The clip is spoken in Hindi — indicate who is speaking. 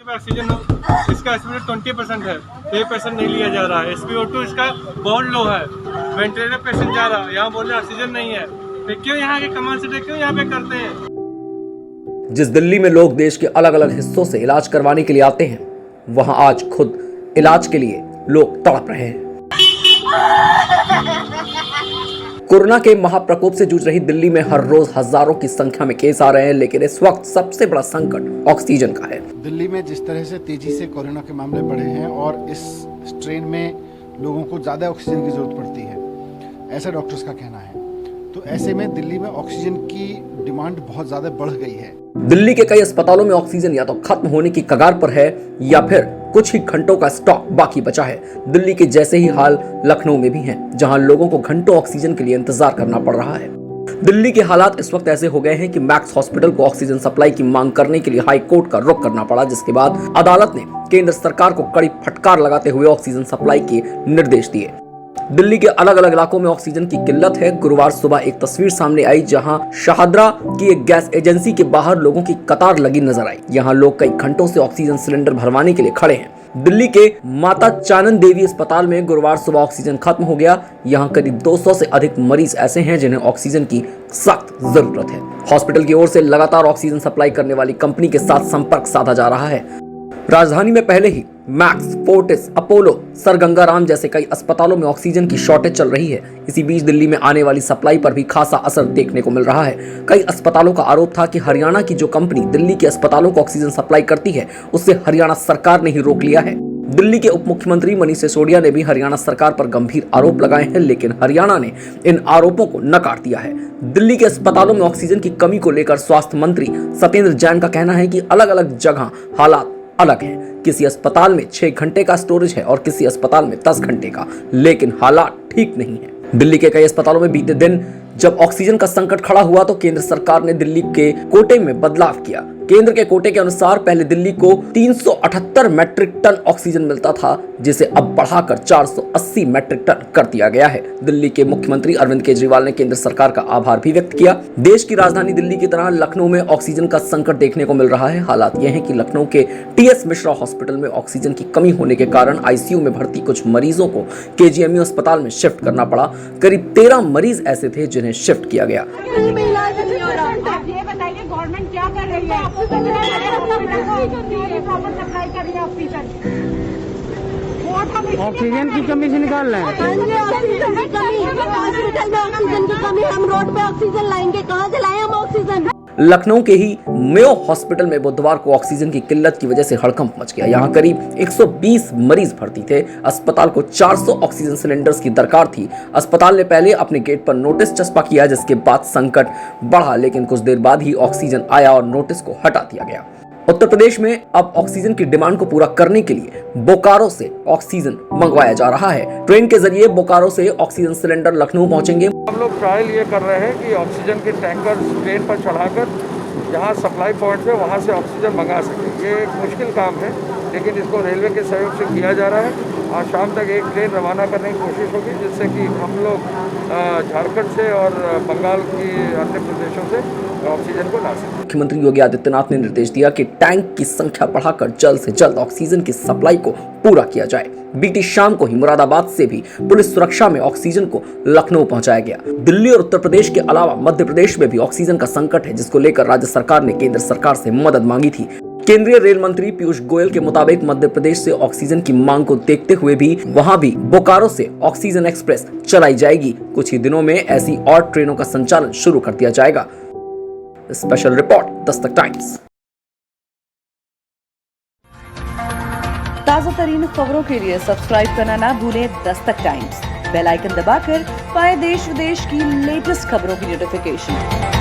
Speaker 1: ऑक्सीजन इसका एस्टिमेट 20% है, 1% नहीं लिया जा रहा है। SpO2 इसका बहुत लो है, वेंटिलेटर पेशेंट जा रहा है, यहाँ बोल रहे ऑक्सीजन नहीं है। फिर क्यों यहाँ के कमाल से क्यों यहाँ पे करते हैं?
Speaker 2: जिस दिल्ली में लोग देश के अलग अलग हिस्सों से इलाज करवाने के लिए आते हैं, वहां आज खुद इलाज के लिए लोग तड़प रहे हैं। कोरोना के महाप्रकोप से जूझ रही दिल्ली में हर रोज हजारों की संख्या में केस आ रहे हैं, लेकिन इस वक्त सबसे बड़ा संकट ऑक्सीजन का है।
Speaker 3: दिल्ली में जिस तरह से तेजी से कोरोना के मामले बढ़े हैं और इस स्ट्रेन में लोगों को ज्यादा ऑक्सीजन की जरूरत पड़ती है, ऐसा डॉक्टर्स का कहना है। तो ऐसे में दिल्ली में ऑक्सीजन की डिमांड बहुत ज्यादा बढ़ गई है।
Speaker 2: दिल्ली के कई अस्पतालों में ऑक्सीजन या तो खत्म होने की कगार पर है या फिर कुछ ही घंटों का स्टॉक बाकी बचा है। दिल्ली के जैसे ही हाल लखनऊ में भी हैं, जहां लोगों को घंटों ऑक्सीजन के लिए इंतजार करना पड़ रहा है। दिल्ली के हालात इस वक्त ऐसे हो गए हैं कि मैक्स हॉस्पिटल को ऑक्सीजन सप्लाई की मांग करने के लिए हाई कोर्ट का रुख करना पड़ा, जिसके बाद अदालत ने केंद्र सरकार को कड़ी फटकार लगाते हुए ऑक्सीजन सप्लाई के निर्देश दिए। दिल्ली के अलग अलग इलाकों में ऑक्सीजन की किल्लत है। गुरुवार सुबह एक तस्वीर सामने आई जहां शाहदरा की एक गैस एजेंसी के बाहर लोगों की कतार लगी नजर आई। यहां लोग कई घंटों से ऑक्सीजन सिलेंडर भरवाने के लिए खड़े हैं। दिल्ली के माता चानन देवी अस्पताल में गुरुवार सुबह ऑक्सीजन खत्म हो गया। यहां करीब 200 से अधिक मरीज ऐसे हैं जिन्हें ऑक्सीजन की सख्त जरूरत है। हॉस्पिटल की ओर से लगातार ऑक्सीजन सप्लाई करने वाली कंपनी के साथ संपर्क साधा जा रहा है। राजधानी में पहले ही Max, Fortis, Apollo, Sir Ganga Ram जैसे कई अस्पतालों में ऑक्सीजन की शॉर्टेज चल रही है। इसी बीच दिल्ली में आने वाली सप्लाई पर भी खासा असर देखने को मिल रहा है। कई अस्पतालों का आरोप था कि हरियाणा की जो कंपनी दिल्ली के अस्पतालों को ऑक्सीजन सप्लाई करती है, उससे हरियाणा सरकार ने ही रोक लिया है। दिल्ली के उप मुख्यमंत्री मनीष सिसोदिया ने भी हरियाणा सरकार पर गंभीर आरोप लगाए हैं, लेकिन हरियाणा ने इन आरोपों को नकार दिया है। दिल्ली के अस्पतालों में ऑक्सीजन की कमी को लेकर स्वास्थ्य मंत्री सत्येंद्र जैन का कहना है कि अलग अलग जगह हालात अलग है। किसी अस्पताल में 6 घंटे का स्टोरेज है और किसी अस्पताल में 10 घंटे का, लेकिन हालात ठीक नहीं है। दिल्ली के कई अस्पतालों में बीते दिन जब ऑक्सीजन का संकट खड़ा हुआ तो केंद्र सरकार ने दिल्ली के कोटे में बदलाव किया। केंद्र के कोटे के अनुसार पहले दिल्ली को 378 मैट्रिक टन ऑक्सीजन मिलता था, जिसे अब बढ़ाकर 480 मैट्रिक टन कर दिया गया है। दिल्ली के मुख्यमंत्री अरविंद केजरीवाल ने केंद्र सरकार का आभार भी व्यक्त किया। देश की राजधानी दिल्ली की तरह लखनऊ में ऑक्सीजन का संकट देखने को मिल रहा है। हालात यह है कि लखनऊ के TS मिश्रा हॉस्पिटल में ऑक्सीजन की कमी होने के कारण ICU में भर्ती कुछ मरीजों को KGMU अस्पताल में शिफ्ट करना पड़ा। करीब 13 मरीज ऐसे थे जिन्हें शिफ्ट किया गया।
Speaker 4: गवर्नमेंट क्या कर रही है?
Speaker 5: ऑक्सीजन की कमी से निकाल रहे हैं।
Speaker 4: ऑक्सीजन की कमी है, हॉस्पिटल में ऑक्सीजन की कमी, हम रोड पे ऑक्सीजन लाएंगे, कहाँ से लाएं हम ऑक्सीजन?
Speaker 2: लखनऊ के ही मेयो हॉस्पिटल में बुधवार को ऑक्सीजन की किल्लत की वजह से हड़कंप मच गया। यहां करीब 120 मरीज भर्ती थे। अस्पताल को 400 ऑक्सीजन सिलेंडर्स की दरकार थी। अस्पताल ने पहले अपने गेट पर नोटिस चस्पा किया, जिसके बाद संकट बढ़ा, लेकिन कुछ देर बाद ही ऑक्सीजन आया और नोटिस को हटा दिया गया। उत्तर प्रदेश में अब ऑक्सीजन की डिमांड को पूरा करने के लिए बोकारो से ऑक्सीजन मंगवाया जा रहा है। ट्रेन के जरिए बोकारो से ऑक्सीजन सिलेंडर लखनऊ पहुंचेंगे।
Speaker 6: हम लोग ट्रायल ये कर रहे हैं कि ऑक्सीजन के टैंकर ट्रेन पर चढ़ाकर जहां सप्लाई पॉइंट है वहां से ऑक्सीजन मंगा सकें। ये एक मुश्किल काम है, लेकिन इसको रेलवे के सहयोग से किया जा रहा है। आज शाम तक एक ट्रेन रवाना करने की कोशिश होगी, जिससे कि हम लोग झारखंड से और बंगाल की अन्य प्रदेशों से ऑक्सीजन को ला सकें।
Speaker 2: मुख्यमंत्री योगी आदित्यनाथ ने निर्देश दिया कि टैंक की संख्या बढ़ाकर जल्द से जल्द ऑक्सीजन की सप्लाई को पूरा किया जाए। बीती शाम को ही मुरादाबाद से भी पुलिस सुरक्षा में ऑक्सीजन को लखनऊ पहुंचाया गया। दिल्ली और उत्तर प्रदेश के अलावा मध्य प्रदेश में भी ऑक्सीजन का संकट है, जिसको लेकर राज्य सरकार ने केंद्र सरकार से मदद मांगी थी। केंद्रीय रेल मंत्री पीयूष गोयल के मुताबिक मध्य प्रदेश से ऑक्सीजन की मांग को देखते हुए भी वहां भी बोकारो से ऑक्सीजन एक्सप्रेस चलाई जाएगी। कुछ ही दिनों में ऐसी और ट्रेनों का संचालन शुरू कर दिया जाएगा। Special report, Dastak times.
Speaker 7: ताजा तरीन खबरों के लिए सब्सक्राइब करना ना भूलें दस्तक टाइम्स। बेल आइकन दबाकर पाएं देश विदेश की लेटेस्ट खबरों की नोटिफिकेशन।